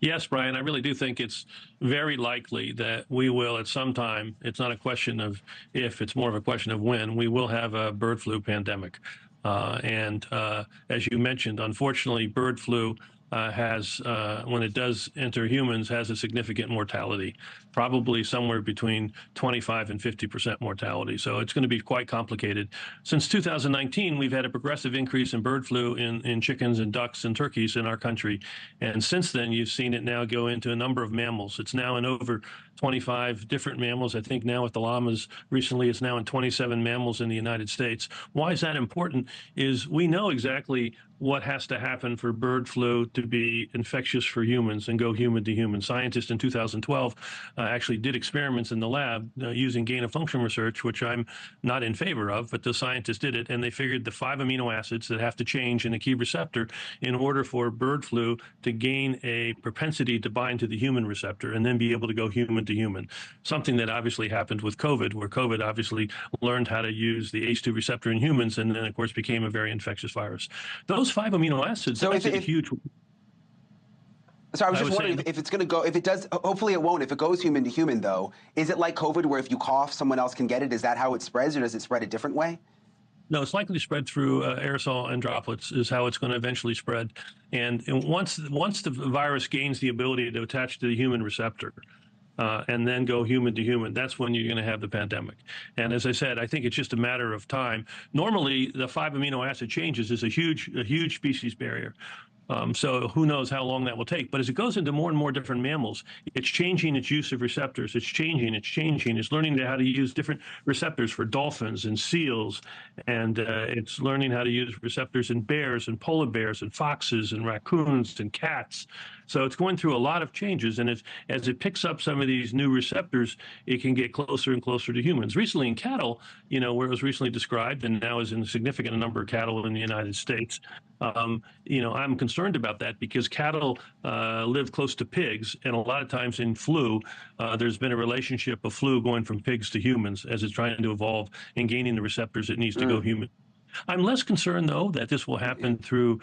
Yes, Brian, I really do think it's very likely that we will at some time. It's not a question of if, it's more of a question of when we will have a bird flu pandemic. And as you mentioned, unfortunately, bird flu when it does enter humans, has a significant mortality, probably somewhere between 25 and 50% mortality. So it's going to be quite complicated. Since 2019, we've had a progressive increase in bird flu in chickens and ducks and turkeys in our country. And since then, you've seen it now go into a number of mammals. It's now in over 25 different mammals. I think now with the llamas recently, it's now in 27 mammals in the United States. Why is that important? Is we know exactly what has to happen for bird flu to be infectious for humans and go human to human. Scientists in 2012 actually did experiments in the lab using gain of function research, which I'm not in favor of, but the scientists did it, and they figured the 5 amino acids that have to change in a key receptor in order for bird flu to gain a propensity to bind to the human receptor and then be able to go human to human. Something that obviously happened with COVID, where COVID obviously learned how to use the ACE2 receptor in humans and then, of course, became a very infectious virus. Those 5 amino acids, So that's a huge. So I was I just was wondering saying, if it's going to go, if it does, hopefully it won't. If it goes human to human, though, is it like COVID where if you cough, someone else can get it? Is that how it spreads, or does it spread a different way? no, it's likely to spread through aerosol and droplets is how it's going to eventually spread. And once the virus gains the ability to attach to the human receptor, and then go human to human, that's when you're going to have the pandemic. And as I said, I think it's just a matter of time. Normally, the 5 amino acid changes is a huge species barrier. So who knows how long that will take. But as it goes into more and more different mammals, it's changing its use of receptors. It's changing. It's learning how to use different receptors for dolphins and seals. And it's learning how to use receptors in bears and polar bears and foxes and raccoons and cats. So it's going through a lot of changes. And as it picks up some of these new receptors, it can get closer and closer to humans. Recently in cattle, where it was recently described and now is in a significant number of cattle in the United States, I'm concerned about that because cattle live close to pigs, and a lot of times in flu, there's been a relationship of flu going from pigs to humans as it's trying to evolve and gaining the receptors it needs to go Mm. human. I'm less concerned, though, that this will happen through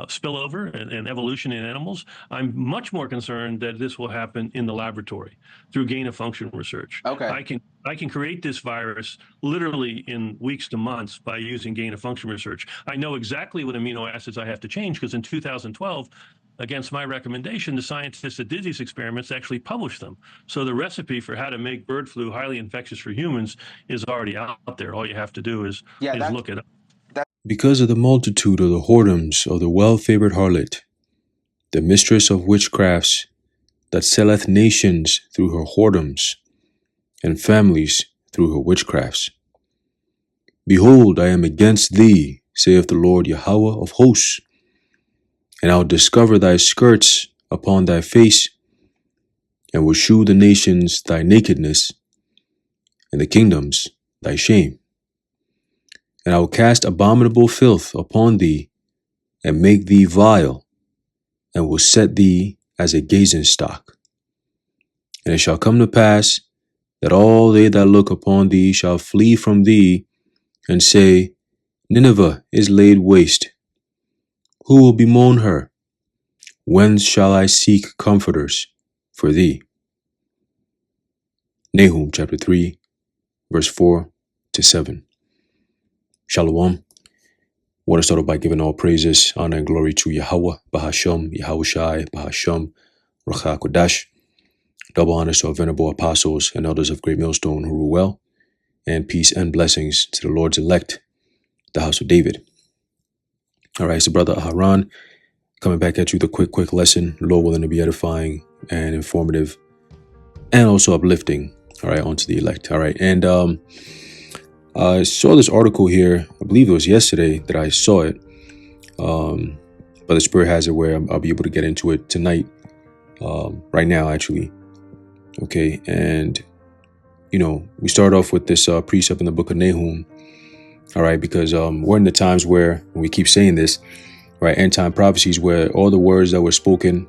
spillover and evolution in animals. I'm much more concerned that this will happen in the laboratory through gain of function research. Okay. I can create this virus literally in weeks to months by using gain of function research. I know exactly what amino acids I have to change because in 2012, against my recommendation, the scientists that did these experiments actually published them. So the recipe for how to make bird flu highly infectious for humans is already out there. All you have to do is Yeah, look it up. Because of the multitude of the whoredoms of the well-favored harlot, the mistress of witchcrafts, that selleth nations through her whoredoms, and families through her witchcrafts. Behold, I am against thee, saith the Lord Yahweh of hosts, and I'll discover thy skirts upon thy face, and will shew the nations thy nakedness, and the kingdoms thy shame. And I will cast abominable filth upon thee, and make thee vile, and will set thee as a gazing stock. And it shall come to pass that all they that look upon thee shall flee from thee, and say, Nineveh is laid waste. Who will bemoan her? Whence shall I seek comforters for thee? Nahum chapter 3, verse 4 to 7. Shalom. I want to start off by giving all praises, honor, and glory to Yahweh, Bahasham, Yahushai, Bahasham, Ruach HaKodesh. Double honors to our venerable apostles and elders of Great Millstone who rule well, and peace and blessings to the Lord's elect, the house of David. All right, so Brother Aharon, coming back at you with a quick lesson, Lord willing to be edifying and informative and also uplifting, all right, onto the elect. All right, and I saw this article here, I believe it was yesterday that I saw it, but the Spirit has it where I'll be able to get into it tonight, right now actually. Okay, and we start off with this precept in the book of Nahum, all right, because we're in the times where, and we keep saying this, right, end time prophecies where all the words that were spoken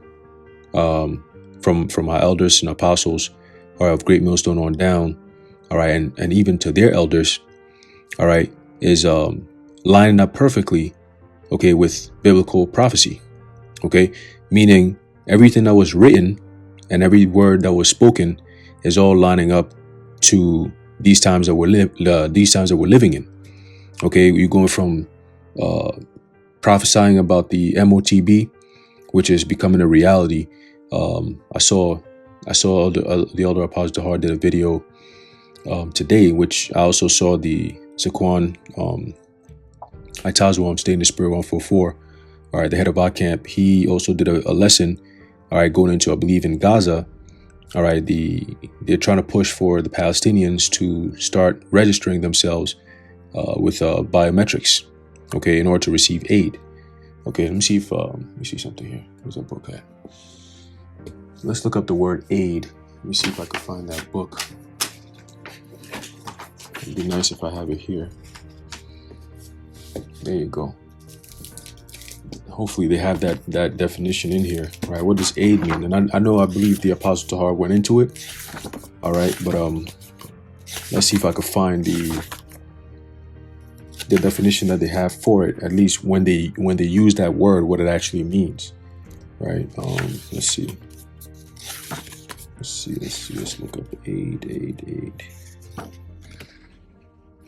from our elders and apostles, or of Great Millstone on down, all right, and even to their elders, all right, is lining up perfectly, okay, with biblical prophecy, okay, meaning everything that was written and every word that was spoken is all lining up to these times that we're living in. Okay, you're going from prophesying about the MOTB, which is becoming a reality. I saw the elder Apostle Dahar did a video today, which I also saw the Zaquan Itazwa, Stay in the Spirit 144. All right, the head of our camp, he also did a lesson. All right, going into, I believe, in Gaza. All right, they're trying to push for the Palestinians to start registering themselves with biometrics, okay, in order to receive aid. Okay, let me see something here. Where's that book at? Let's look up the word aid. Let me see if I can find that book. It'd be nice if I have it here. There you go. Hopefully they have that definition in here, right? What does aid mean? And I believe the Apostle Tahar went into it. All right, but let's see if I could find the definition that they have for it, at least when they use that word, what it actually means, right? Let's see. Let's look up aid.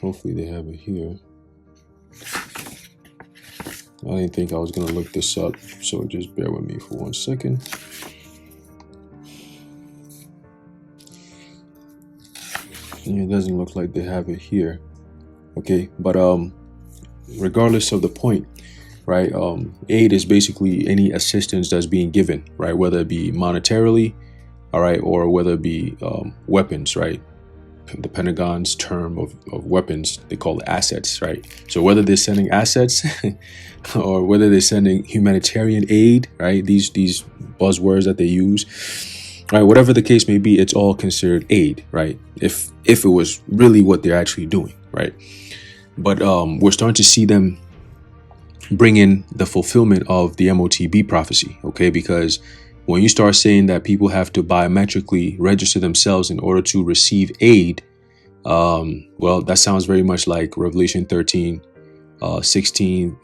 Hopefully they have it here. I didn't think I was going to look this up, so just bear with me for 1 second. Yeah, it doesn't look like they have it here. Okay, but regardless of the point, right, aid is basically any assistance that's being given, right, whether it be monetarily, all right, or whether it be weapons, right? The Pentagon's term of weapons, they call it assets, right? So whether they're sending assets or whether they're sending humanitarian aid, right? These buzzwords that they use, right? Whatever the case may be, it's all considered aid, right? If it was really what they're actually doing, right? But we're starting to see them bring in the fulfillment of the MOTB prophecy, okay? Because when you start saying that people have to biometrically register themselves in order to receive aid, well, that sounds very much like Revelation 13, 16,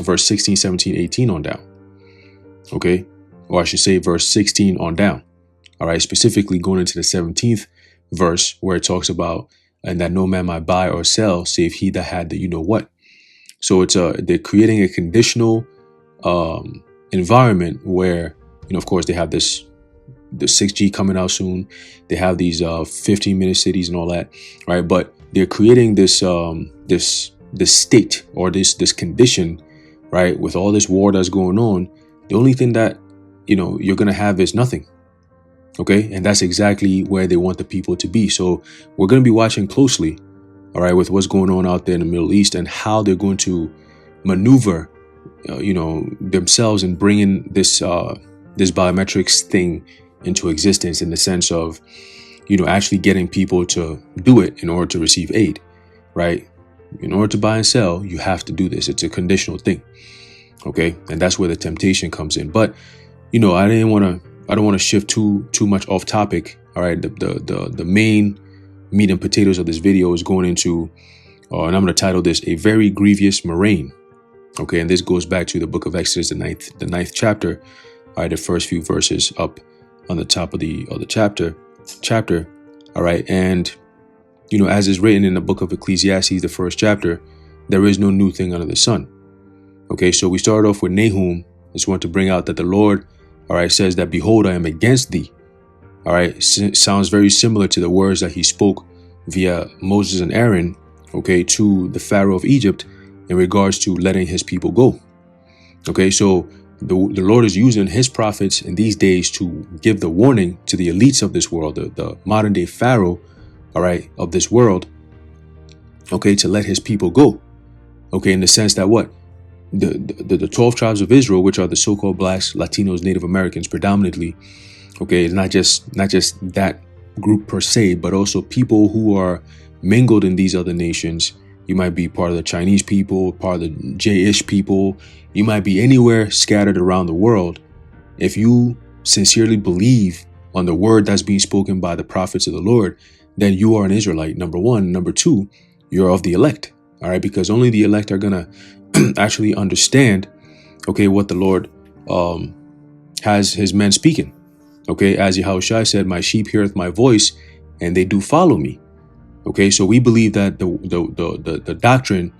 verse 16, 17, 18 on down. Okay? Or I should say verse 16 on down. All right? Specifically going into the 17th verse where it talks about, and that no man might buy or sell save he that had the you know what. So they're creating a conditional environment where, of course, they have the 6G coming out soon. They have these 15-minute cities and all that, right? But they're creating this state or this condition, right? With all this war that's going on, the only thing that you're gonna have is nothing. Okay, and that's exactly where they want the people to be. So we're gonna be watching closely, all right, with what's going on out there in the Middle East and how they're going to maneuver, themselves in bringing this biometrics thing into existence, in the sense of, actually getting people to do it in order to receive aid, right? In order to buy and sell, you have to do this. It's a conditional thing. Okay. And that's where the temptation comes in. But, I don't want to shift too much off topic. All right. The main meat and potatoes of this video is going into, and I'm going to title this A Very Grievous Murrain. Okay. And this goes back to the book of Exodus, the ninth chapter. All right, the first few verses up on the top of the chapter. All right, and as is written in the book of Ecclesiastes, the first chapter, there is no new thing under the sun. Okay, so we start off with Nahum. I just want to bring out that the Lord, all right, says that, behold, I am against thee. All right, sounds very similar to the words that he spoke via Moses and Aaron, okay, to the Pharaoh of Egypt in regards to letting his people go. Okay, so the Lord is using his prophets in these days to give the warning to the elites of this world, the modern day Pharaoh, all right, of this world, okay, to let his people go. Okay, in the sense that what? The 12 tribes of Israel, which are the so-called blacks, Latinos, Native Americans predominantly, okay, it's not just that group per se, but also people who are mingled in these other nations. You might be part of the Chinese people, part of the J-ish people. You might be anywhere scattered around the world. If you sincerely believe on the word that's being spoken by the prophets of the Lord, then you are an Israelite, number one. Number two, you're of the elect, all right? Because only the elect are going to actually understand, okay, what the Lord has his men speaking. Okay, as Yahushua said, my sheep heareth my voice, and they do follow me. Okay, so we believe that the doctrine,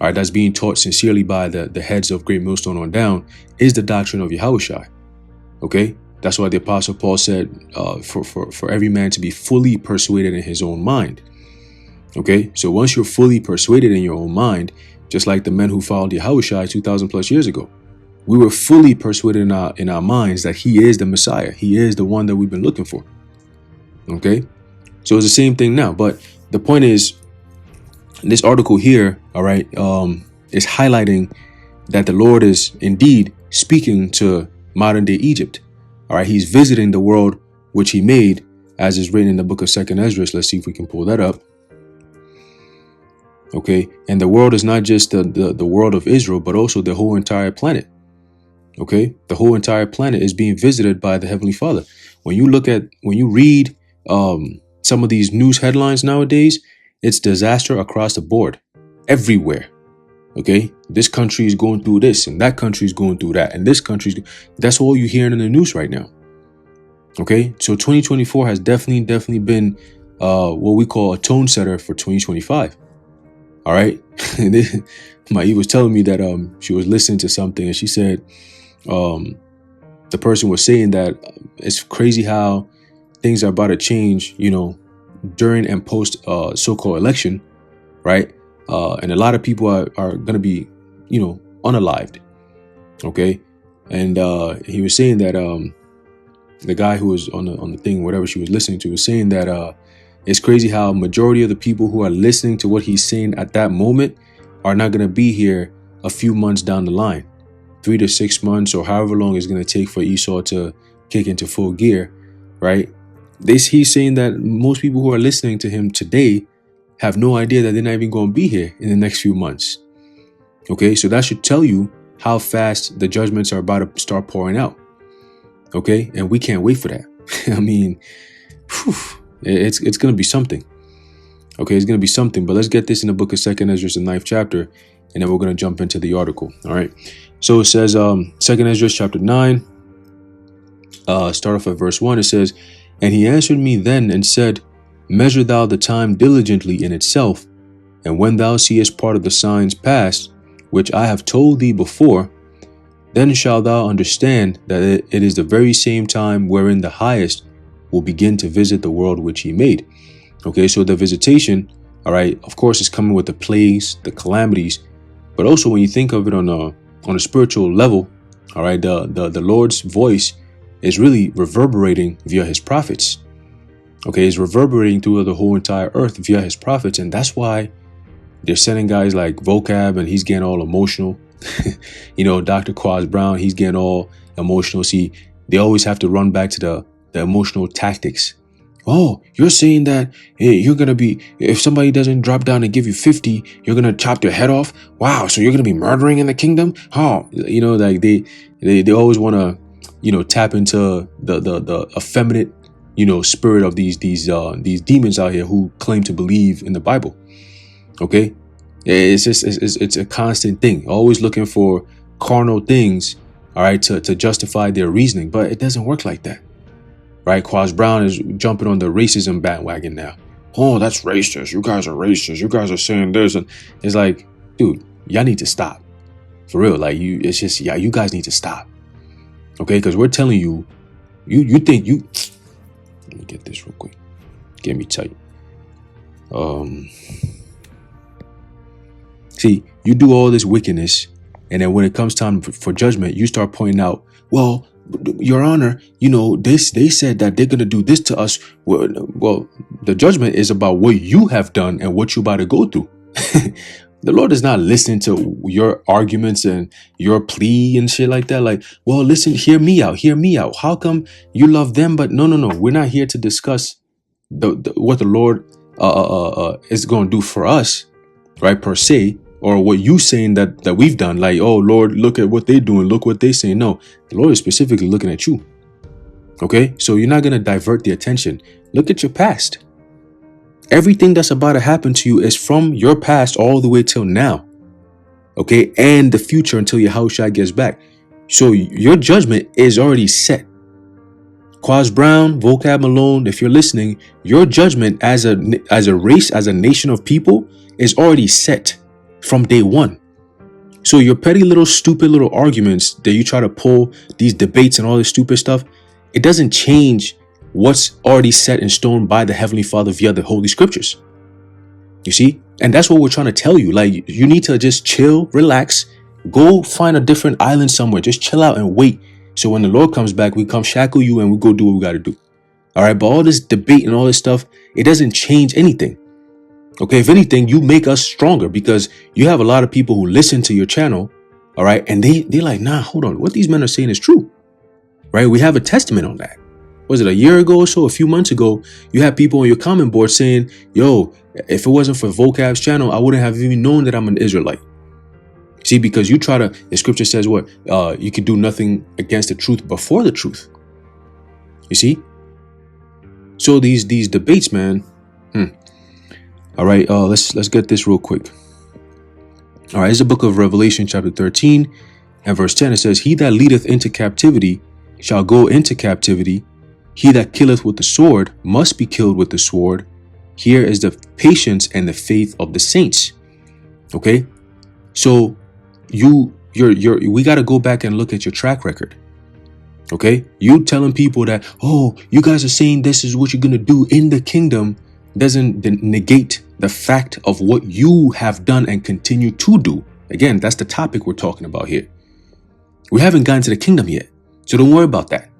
all right, that's being taught sincerely by the heads of Great Millstone on down is the doctrine of Yahushua. Okay, that's why the Apostle Paul said, for every man to be fully persuaded in his own mind. Okay, so once you're fully persuaded in your own mind, just like the men who followed Yahushua 2,000 plus years ago, we were fully persuaded in our minds that he is the Messiah. He is the one that we've been looking for. Okay, so it's the same thing now. But the point is, this article here, all right, is highlighting that the Lord is indeed speaking to modern day Egypt. All right, he's visiting the world which he made, as is written in the book of 2nd Ezra. Let's see if we can pull that up. Okay, and the world is not just the world of Israel, but also the whole entire planet. Okay, the whole entire planet is being visited by the Heavenly Father. When you read some of these news headlines nowadays, it's disaster across the board, everywhere. Okay, this country is going through this, and that country is going through that, and this country's. That's all you're hearing in the news right now. Okay, so 2024 has definitely been what we call a tone setter for 2025. All right, my Eve was telling me that she was listening to something, and she said the person was saying that it's crazy how things are about to change, you know, during and post so-called election, right? And a lot of people are going to be, you know, unalived. Okay, and he was saying that the guy who was on the thing, whatever she was listening to, was saying that it's crazy how majority of the people who are listening to what he's saying at that moment are not going to be here a few months down the line, 3 to 6 months, or however long it's going to take for Esau to kick into full gear, right? He's saying that most people who are listening to him today have no idea that they're not even going to be here in the next few months. Okay, so that should tell you how fast the judgments are about to start pouring out. Okay, and we can't wait for that. I mean, it's going to be something. Okay, it's going to be something. But let's get this in the book of 2nd Ezra, the 9th chapter, and then we're going to jump into the article. All right. So it says, 2nd Ezra chapter 9, start off at verse 1. It says, and he answered me then and said, measure thou the time diligently in itself, and when thou seest part of the signs past, which I have told thee before, then shalt thou understand that it is the very same time wherein the highest will begin to visit the world which he made. Okay, so the visitation, all right, of course, is coming with the plagues, the calamities, but also when you think of it on a spiritual level, all right, the Lord's voice is really reverberating via his prophets. Okay, it's reverberating through the whole entire earth via his prophets, and that's why they're sending guys like Vocab, and he's getting all emotional. You know, Dr. Quaz Brown, he's getting all emotional. See, they always have to run back to the emotional tactics. Oh, you're saying that you're going to be, if somebody doesn't drop down and give you 50, you're going to chop their head off? Wow, so you're going to be murdering in the kingdom? Oh, you know, like they always want to, you know, tap into the effeminate, you know, spirit of these demons out here who claim to believe in the Bible. Okay, it's just it's a constant thing, always looking for carnal things, all right, to justify their reasoning, but it doesn't work like that, right? Quaz Brown is jumping on the racism bandwagon now. Oh, that's racist. You guys are racist. You guys are saying this, and it's like, dude, y'all need to stop, for real. Like it's just, yeah, you guys need to stop, okay? Because we're telling you, you think you. Let me get this real quick. Get me tight. See, you do all this wickedness, and then when it comes time for judgment, you start pointing out, well, Your Honor, you know, they said that they're going to do this to us. Well, the judgment is about what you have done and what you're about to go through. The Lord is not listening to your arguments and your plea and shit like that. Like, well, listen, hear me out. How come you love them? But no. We're not here to discuss what the Lord is going to do for us, right, per se, or what you saying that we've done. Like, oh, Lord, look at what they're doing. Look what they're saying. No, the Lord is specifically looking at you. Okay, so you're not going to divert the attention. Look at your past. Everything that's about to happen to you is from your past all the way till now. Okay, and the future until Yahushua gets back. So your judgment is already set. Quaz Brown, Vocab Malone, if you're listening, your judgment as a race, as a nation of people is already set from day one. So your petty little stupid little arguments that you try to pull, these debates and all this stupid stuff, it doesn't change what's already set in stone by the Heavenly Father via the Holy Scriptures. You see? And that's what we're trying to tell you. Like, you need to just chill, relax, go find a different island somewhere. Just chill out and wait. So when the Lord comes back, we come shackle you and we go do what we got to do. All right. But all this debate and all this stuff, it doesn't change anything. Okay. If anything, you make us stronger because you have a lot of people who listen to your channel. All right. And they're like, nah, hold on. What these men are saying is true. Right. We have a testament on that. Was it a year ago or so, a few months ago, you had people on your comment board saying, yo, if it wasn't for Vocab's channel, I wouldn't have even known that I'm an Israelite. See, because you try to, the scripture says what? You can do nothing against the truth before the truth. You see? So these debates, man. All right, let's get this real quick. All right, it's the book of Revelation, chapter 13 and verse 10. It says, he that leadeth into captivity shall go into captivity. He that killeth with the sword must be killed with the sword. Here is the patience and the faith of the saints. Okay, so we got to go back and look at your track record. Okay, you telling people that, oh, you guys are saying this is what you're gonna do in the kingdom doesn't negate the fact of what you have done and continue to do. Again, that's the topic we're talking about here. We haven't gotten to the kingdom yet, so don't worry about that.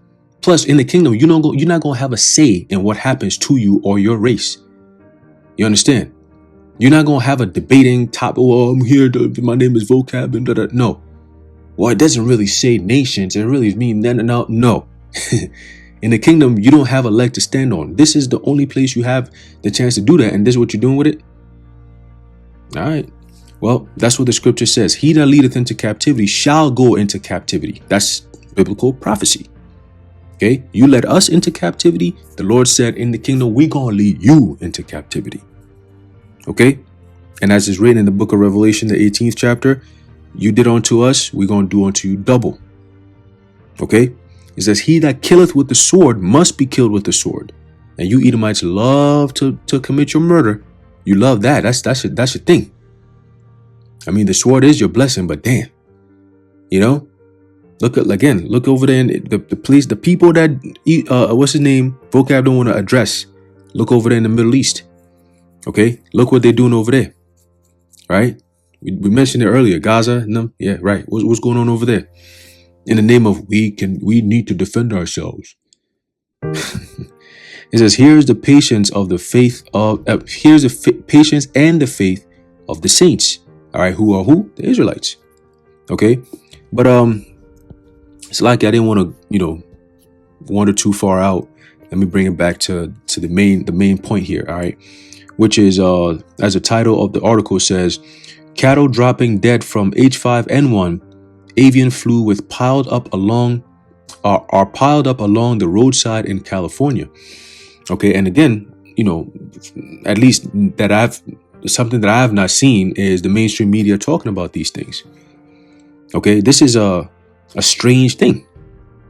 Plus, in the kingdom, you're not going to have a say in what happens to you or your race. You understand? You're not going to have a debating topic. Oh, I'm here. My name is Vocab. And da-da. No. Well, it doesn't really say nations. It really means no. In the kingdom, you don't have a leg to stand on. This is the only place you have the chance to do that. And this is what you're doing with it. All right. Well, that's what the scripture says. He that leadeth into captivity shall go into captivity. That's biblical prophecy. Okay, you led us into captivity. The Lord said in the kingdom, we're going to lead you into captivity. Okay, and as is written in the book of Revelation, the 18th chapter, you did unto us, we're going to do unto you double. Okay, it says, he that killeth with the sword must be killed with the sword. And you Edomites love to commit your murder. You love that. That's your thing. I mean, the sword is your blessing, but damn, you know. Look over there in the people that what's his name? Vocab don't want to address. Look over there in the Middle East. Okay, look what they're doing over there. Right? We mentioned it earlier. Gaza. No, yeah, right. What's going on over there? In the name of we need to defend ourselves. It says, here's the patience of the faith of here's the patience and the faith of the saints. All right, who are who? The Israelites. Okay, but it's like I didn't want to, wander too far out. Let me bring it back to the main point here. All right, which is as the title of the article says, cattle dropping dead from H5N1 avian flu are piled up along the roadside in California. Okay, and again, at least something that I have not seen is the mainstream media talking about these things. Okay, this is a strange thing.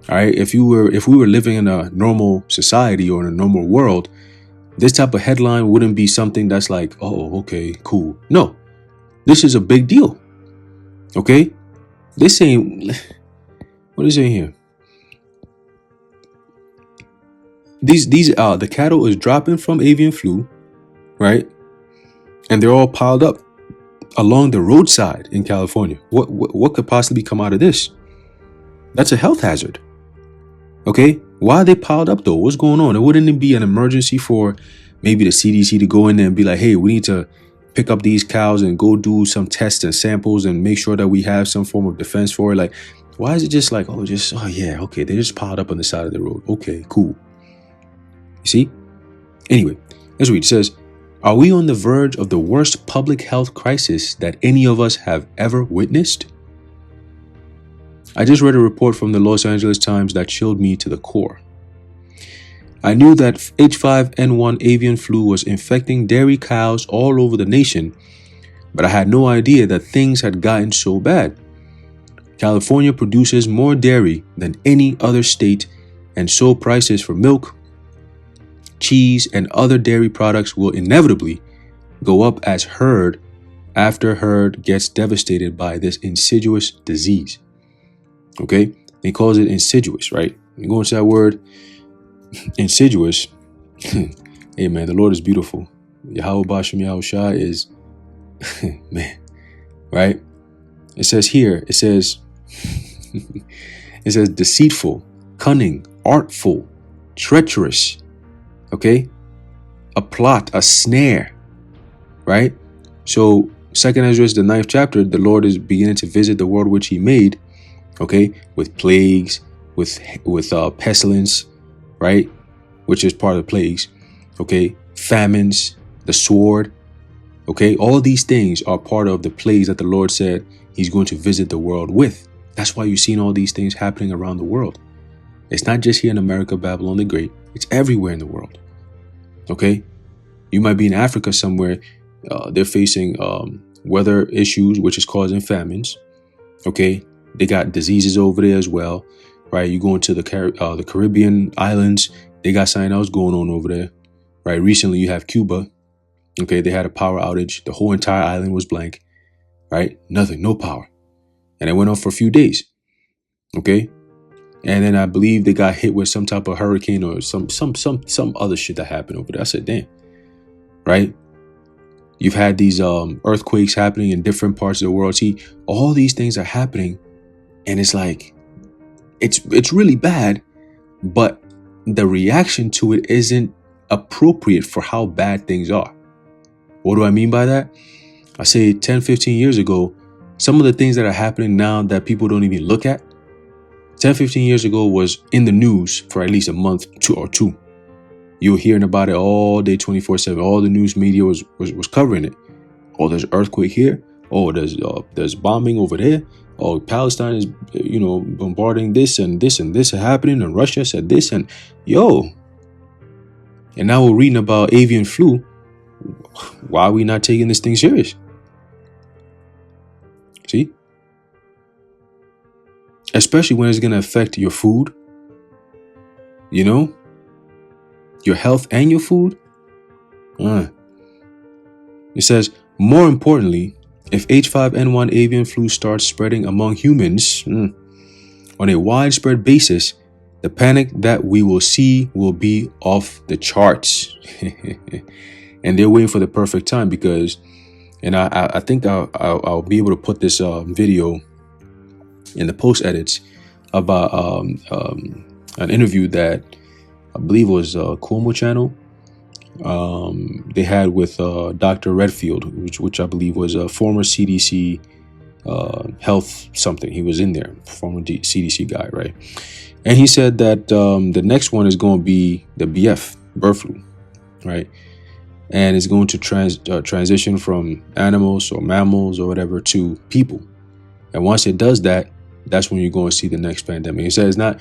All right, if we were living in a normal society or in a normal world, this type of headline wouldn't be something that's like, oh, okay, cool. No, this is a big deal. Okay, they're saying, what is it here? The cattle is dropping from avian flu, right? And they're all piled up along the roadside in California. What could possibly come out of this? That's a health hazard. Okay, why are they piled up though? What's going on? Wouldn't it be an emergency for maybe the CDC to go in there and be like, hey, we need to pick up these cows and go do some tests and samples and make sure that we have some form of defense for it? Like, why is it just like, oh yeah, okay, they're just piled up on the side of the road. Okay, cool. You see? Anyway, let's read. It says, are we on the verge of the worst public health crisis that any of us have ever witnessed? I just read a report from the Los Angeles Times that chilled me to the core. I knew that H5N1 avian flu was infecting dairy cows all over the nation, but I had no idea that things had gotten so bad. California produces more dairy than any other state, and so prices for milk, cheese, and other dairy products will inevitably go up as herd after herd gets devastated by this insidious disease. Okay? He calls it insidious, right? You go into that word, insidious. Hey, man, the Lord is beautiful. Yahweh Bashem Yahweh Shai is, man, right? It says here, it says deceitful, cunning, artful, treacherous, okay? A plot, a snare, right? So 2nd Ezra, the 9th chapter, the Lord is beginning to visit the world which he made, okay? With plagues, with pestilence, right? Which is part of the plagues, okay? Famines, the sword, okay? All these things are part of the plagues that the Lord said he's going to visit the world with. That's why you've seen all these things happening around the world. It's not just here in America, Babylon the Great. It's everywhere in the world, okay? You might be in Africa somewhere. They're facing weather issues, which is causing famines, okay? They got diseases over there as well, right? You go into the Caribbean islands, they got something else going on over there, right? Recently, you have Cuba, okay? They had a power outage. The whole entire island was blank, right? Nothing, no power. And it went on for a few days, okay? And then I believe they got hit with some type of hurricane or some other shit that happened over there. I said, damn, right? You've had these earthquakes happening in different parts of the world. See, all these things are happening, and it's like, it's really bad, but the reaction to it isn't appropriate for how bad things are. What do I mean by that? I say 10, 15 years ago, some of the things that are happening now that people don't even look at, 10, 15 years ago was in the news for at least a month, two. You were hearing about it all day, 24/7. All the news media was covering it. Oh, there's earthquake here. Oh, there's bombing over there. Oh, Palestine is, bombarding this and this and this are happening. And Russia said this and yo. And now we're reading about avian flu. Why are we not taking this thing serious? See? Especially when it's going to affect your food, your health and your food. It says, more importantly, if H5N1 avian flu starts spreading among humans on a widespread basis, the panic that we will see will be off the charts. And they're waiting for the perfect time because, and I think I'll be able to put this video in the post edits about an interview that I believe was Cuomo channel. They had with Dr. Redfield, which I believe was a former CDC health something. He was in there, former CDC guy, right? And he said that the next one is going to be the BF, bird flu, right? And it's going to transition from animals or mammals or whatever to people. And once it does that, that's when you're going to see the next pandemic. He said it's not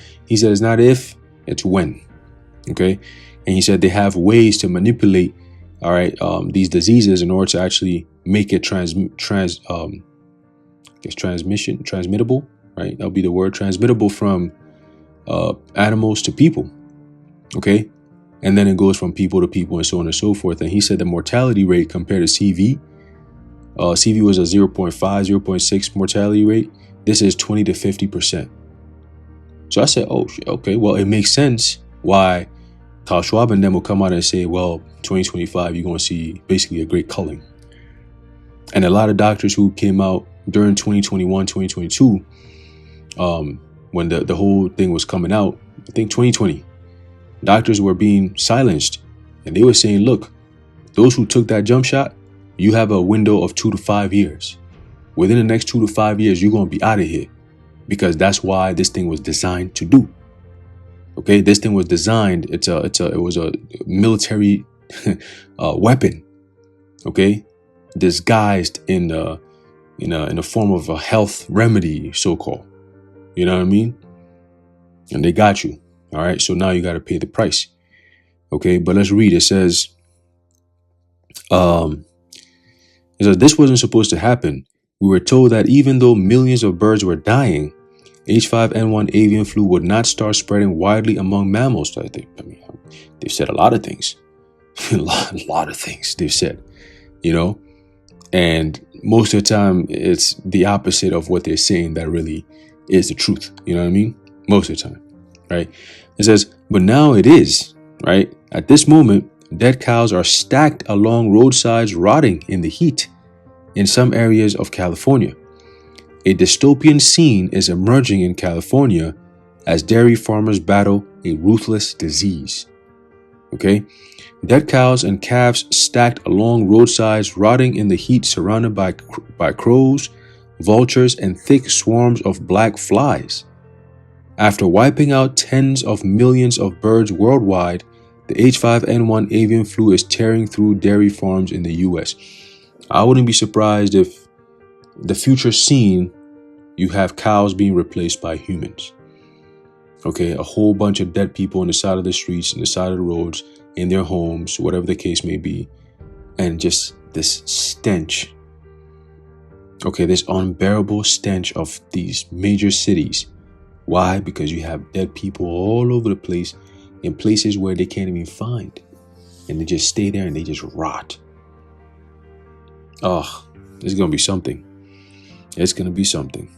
if, it's when. Okay. And he said they have ways to manipulate, all right, these diseases in order to actually make it transmittable, right? That'll be the word, transmittable from animals to people. Okay. And then it goes from people to people and so on and so forth. And he said the mortality rate compared to CV was a 0.5, 0.6 mortality rate. This is 20 to 50%. So I said, oh, okay, well, it makes sense why Klaus Schwab and them will come out and say, well, 2025, you're going to see basically a great culling. And a lot of doctors who came out during 2021, 2022, when the whole thing was coming out, I think 2020, doctors were being silenced. And they were saying, look, those who took that jump shot, you have a window of 2 to 5 years. Within the next 2 to 5 years, you're going to be out of here, because that's why this thing was designed to do. Okay, this thing was designed. It was a military weapon. Okay, disguised in a form of a health remedy, so called. You know what I mean? And they got you. All right, so now you got to pay the price. Okay, but let's read. It says, this wasn't supposed to happen. We were told that even though millions of birds were dying, H5N1 avian flu would not start spreading widely among mammals. They've said a lot of things. a lot of things they've said, and most of the time it's the opposite of what they're saying that really is the truth. You know what I mean? Most of the time, right? It says, but now it is, right? At this moment, dead cows are stacked along roadsides, rotting in the heat in some areas of California. A dystopian scene is emerging in California as dairy farmers battle a ruthless disease. Okay? Dead cows and calves stacked along roadsides, rotting in the heat, surrounded by crows, vultures, and thick swarms of black flies. After wiping out tens of millions of birds worldwide, the H5N1 avian flu is tearing through dairy farms in the US. I wouldn't be surprised if the future scene, you have cows being replaced by humans. Okay, a whole bunch of dead people on the side of the streets, on the side of the roads, in their homes, whatever the case may be, and just this stench. Okay, this unbearable stench of these major cities. Why? Because you have dead people all over the place in places where they can't even find. And they just stay there and they just rot. Oh, it's going to be something. It's going to be something.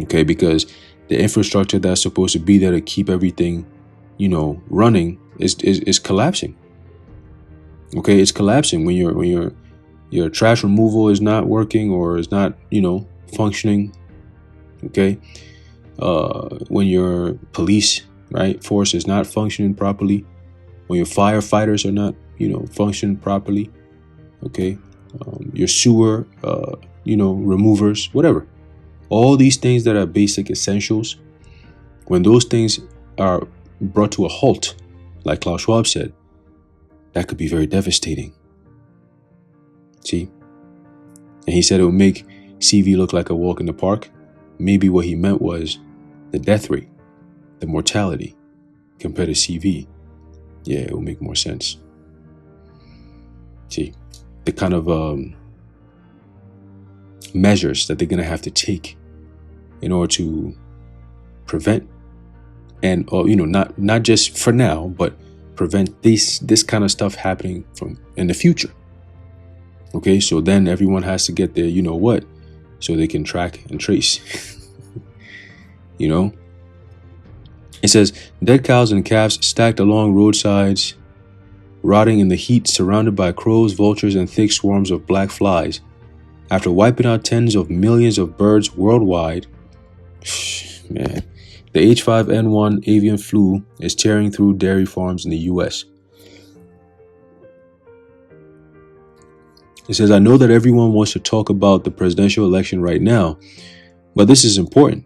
Okay, because the infrastructure that's supposed to be there to keep everything, running is collapsing. Okay, it's collapsing when your trash removal is not working or is not, functioning. Okay, when your police force is not functioning properly, when your firefighters are not, functioning properly. Okay, your sewer, removers, whatever. All these things that are basic essentials, when those things are brought to a halt, like Klaus Schwab said, that could be very devastating. See? And he said it would make CV look like a walk in the park. Maybe what he meant was the death rate, the mortality compared to CV. Yeah, it will make more sense. See? The kind of measures that they're going to have to take in order to prevent and not just for now, but prevent this kind of stuff happening from in the future. Okay, so then everyone has to get their so they can track and trace. It says dead cows and calves stacked along roadsides, rotting in the heat, surrounded by crows, vultures, and thick swarms of black flies. After wiping out tens of millions of birds worldwide, man, the H5N1 avian flu is tearing through dairy farms in the US. It says, I know that everyone wants to talk about the presidential election right now, but this is important.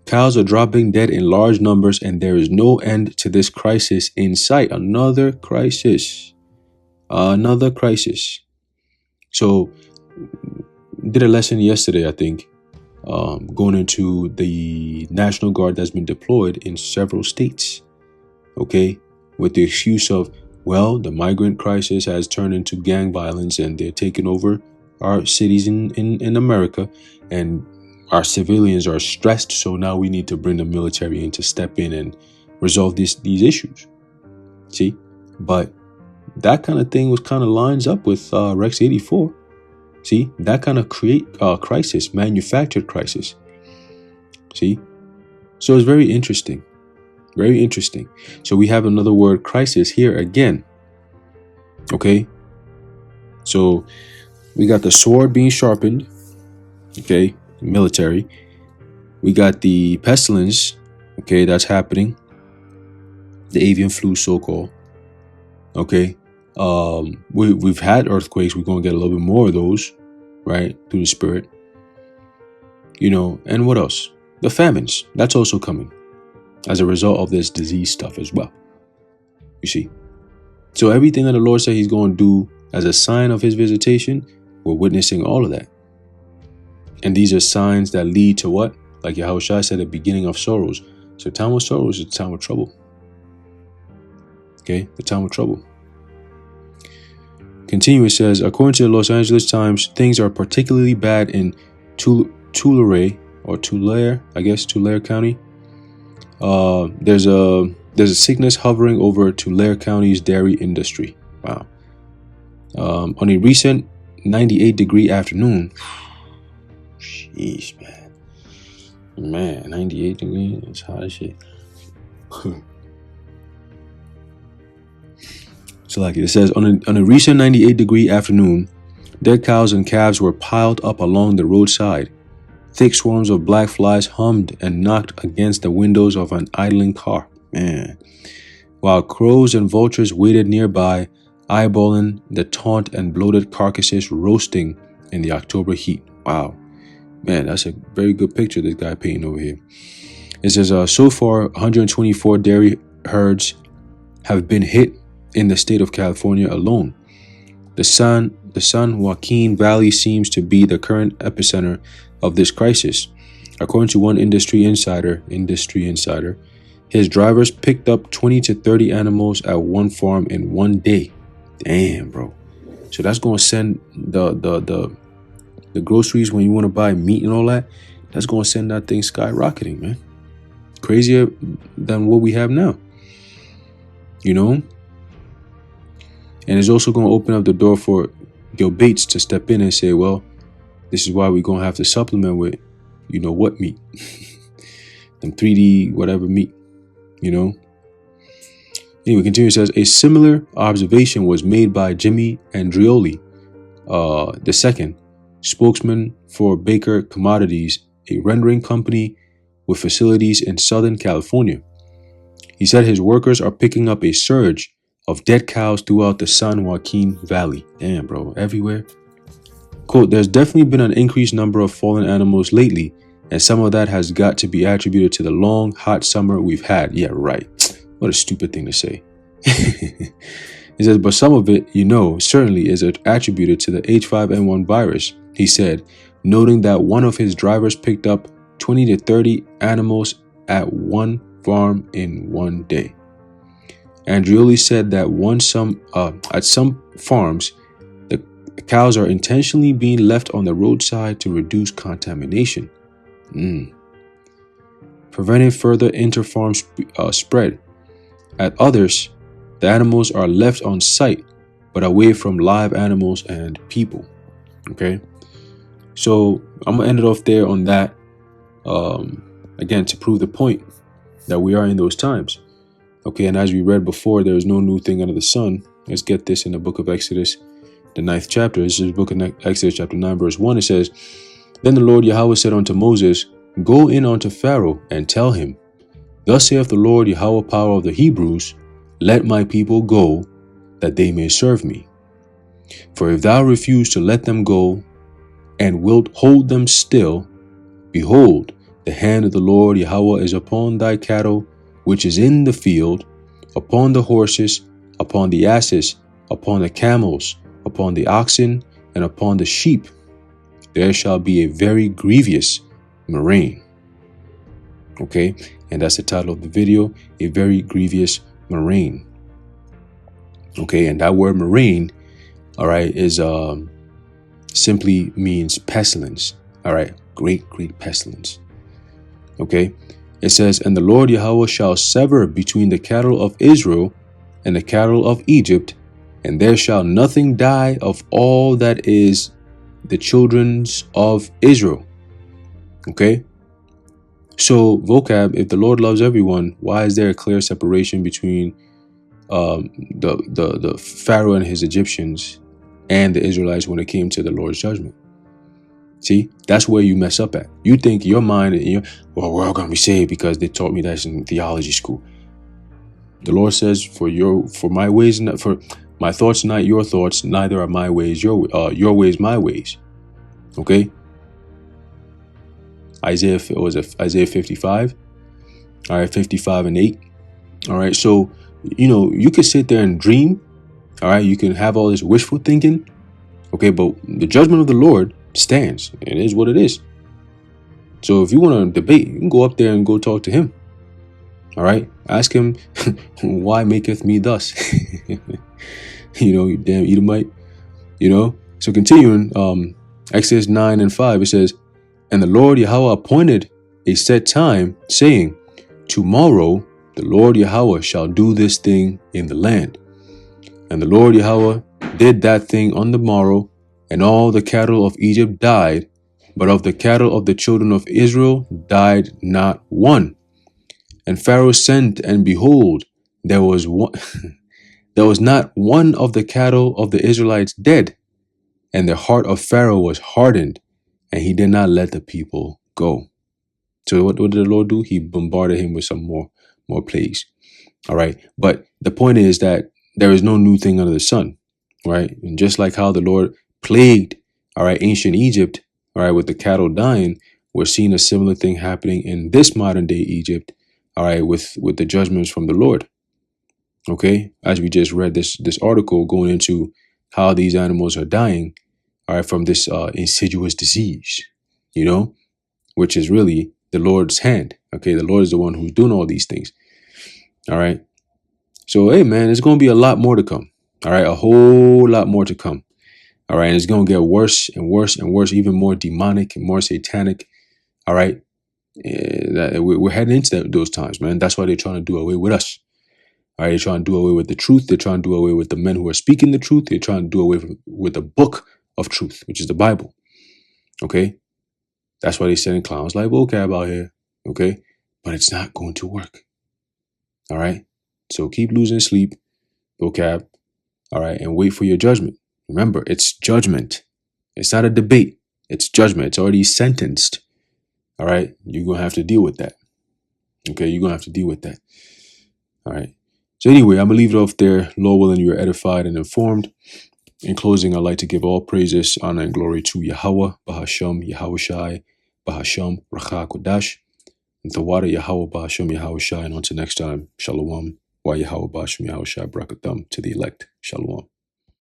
Cows are dropping dead in large numbers, and there is no end to this crisis in sight. Another crisis. So, did a lesson yesterday, I think, going into the National Guard that's been deployed in several states. Okay, with the excuse of, the migrant crisis has turned into gang violence and they're taking over our cities in America, and our civilians are stressed, so now we need to bring the military in to step in and resolve these issues. See? But that kind of thing kind of lines up with Rex 84. See? That kind of crisis, manufactured crisis. See? So it's very interesting. Very interesting. So we have another word, crisis, here again. Okay? So we got the sword being sharpened. Okay? Military. We got the pestilence. Okay, that's happening. The avian flu, so-called. Okay? We've had earthquakes. We're going to get a little bit more of those, right? Through the spirit. And what else? The famines. That's also coming as a result of this disease stuff as well. You see? So everything that the Lord said he's going to do as a sign of his visitation, we're witnessing all of that. And these are signs that lead to what? Like Yahushua said, the beginning of sorrows. So time of sorrows is a time of trouble. Okay? The time of trouble. Continue, it says, according to the Los Angeles Times, things are particularly bad in Tulare, I guess, Tulare County. There's a sickness hovering over Tulare County's dairy industry. Wow. On a recent 98-degree afternoon. Jeez, man, 98 degrees. It's hot as shit. So like it says, on a recent 98-degree afternoon, dead cows and calves were piled up along the roadside. Thick swarms of black flies hummed and knocked against the windows of an idling car. Man. While crows and vultures waited nearby, eyeballing the taunt and bloated carcasses roasting in the October heat. Wow. Man, that's a very good picture this guy painting over here. It says, so far, 124 dairy herds have been hit in the state of California alone. The San Joaquin Valley seems to be the current epicenter of this crisis. According to one industry insider, his drivers picked up 20 to 30 animals at one farm in one day. Damn, bro. So that's going to send the groceries when you want to buy meat and all that. That's going to send that thing skyrocketing, man. Crazier than what we have now. You know? And it's also going to open up the door for Gil Bates to step in and say, well, this is why we're going to have to supplement with, you know what meat. Them 3D whatever meat, you know. Anyway, continue. It says, a similar observation was made by Jimmy Andrioli, the second spokesman for Baker Commodities, a rendering company with facilities in Southern California. He said his workers are picking up a surge of dead cows throughout the San Joaquin Valley. Damn, bro, everywhere. Quote, there's definitely been an increased number of fallen animals lately, and some of that has got to be attributed to the long, hot summer we've had. Yeah, right. What a stupid thing to say. He says, but some of it, you know, certainly is attributed to the H5N1 virus, he said, noting that one of his drivers picked up 20 to 30 animals at one farm in one day. Andrioli said that at some farms, the cows are intentionally being left on the roadside to reduce contamination, preventing further inter-farm spread. At others, the animals are left on site, but away from live animals and people. Okay, so I'm gonna end it off there on that. Again, to prove the point that we are in those times. Okay, and as we read before, there is no new thing under the sun. Let's get this in the book of Exodus, the 9th chapter. This is the book of Exodus chapter 9, verse 1. It says, then the Lord Yahweh said unto Moses, go in unto Pharaoh and tell him, thus saith the Lord Yahweh, power of the Hebrews, let my people go, that they may serve me. For if thou refuse to let them go, and wilt hold them still, behold, the hand of the Lord Yahweh is upon thy cattle, which is in the field, upon the horses, upon the asses, upon the camels, upon the oxen, and upon the sheep. There shall be a very grievous Murrain. Okay, and that's the title of the video, a very grievous Murrain. Okay, and that word Murrain, all right, is simply means pestilence. All right, great pestilence. Okay, it says, and the Lord Yahweh shall sever between the cattle of Israel and the cattle of Egypt, and there shall nothing die of all that is the children of Israel. Okay, so vocab, if the Lord loves everyone, why is there a clear separation between the Pharaoh and his Egyptians and the Israelites when it came to the Lord's judgment? See, that's where you mess up at. You think your mind, and well, we're all going to be saved because they taught me that in theology school. The Lord says, for my ways, for my thoughts, not your thoughts, neither are my ways your ways my ways. Okay. Isaiah 55. All right, 55 and 8. All right, so you could sit there and dream. All right, you can have all this wishful thinking. Okay, but the judgment of the Lord stands. It is what it is. So if you want to debate, you can go up there and go talk to him. All right, ask him, why maketh me thus? You damn Edomite. So continuing, Exodus 9 and 5, it says, And the Lord Yahweh appointed a set time, saying, tomorrow the Lord Yahweh shall do this thing in the land. And the Lord Yahweh did that thing on the morrow, and all the cattle of Egypt died, but of the cattle of the children of Israel died not one. And Pharaoh sent, and behold, there was one, there was not one of the cattle of the Israelites dead. And the heart of Pharaoh was hardened, and he did not let the people go. So what did the Lord do? He bombarded him with some more plagues. All right. But the point is that there is no new thing under the sun. Right. And just like how the Lord plagued, all right, ancient Egypt, all right, with the cattle dying, we're seeing a similar thing happening in this modern day Egypt, all right, with the judgments from the Lord. Okay. As we just read this article going into how these animals are dying, all right, from this insidious disease, you know, which is really the Lord's hand. Okay. The Lord is the one who's doing all these things. All right. So, hey, man, there's going to be a lot more to come. All right. A whole lot more to come. All right. And it's going to get worse and worse and worse, even more demonic and more satanic. All right. We're heading into those times, man. That's why they're trying to do away with us. All right. They're trying to do away with the truth. They're trying to do away with the men who are speaking the truth. They're trying to do away with the book of truth, which is the Bible. Okay. That's why they're sending clowns like vocab out here. Okay. But it's not going to work. All right. So keep losing sleep, vocab. All right. And wait for your judgment. Remember, it's judgment. It's not a debate. It's judgment. It's already sentenced. All right. You're going to have to deal with that. Okay. You're going to have to deal with that. All right. So anyway, I'm going to leave it off there. Lord willing, you're edified and informed. In closing, I'd like to give all praises, honor, and glory to Yahweh, Bahasham, Yahushai, Bahasham, Racha Kodash, and Tawada Yahweh, Bahasham, Yahushai. And until next time, Shalom, Wa Yahweh, Bahasham, Yahushai, Brakatham, to the elect. Shalom.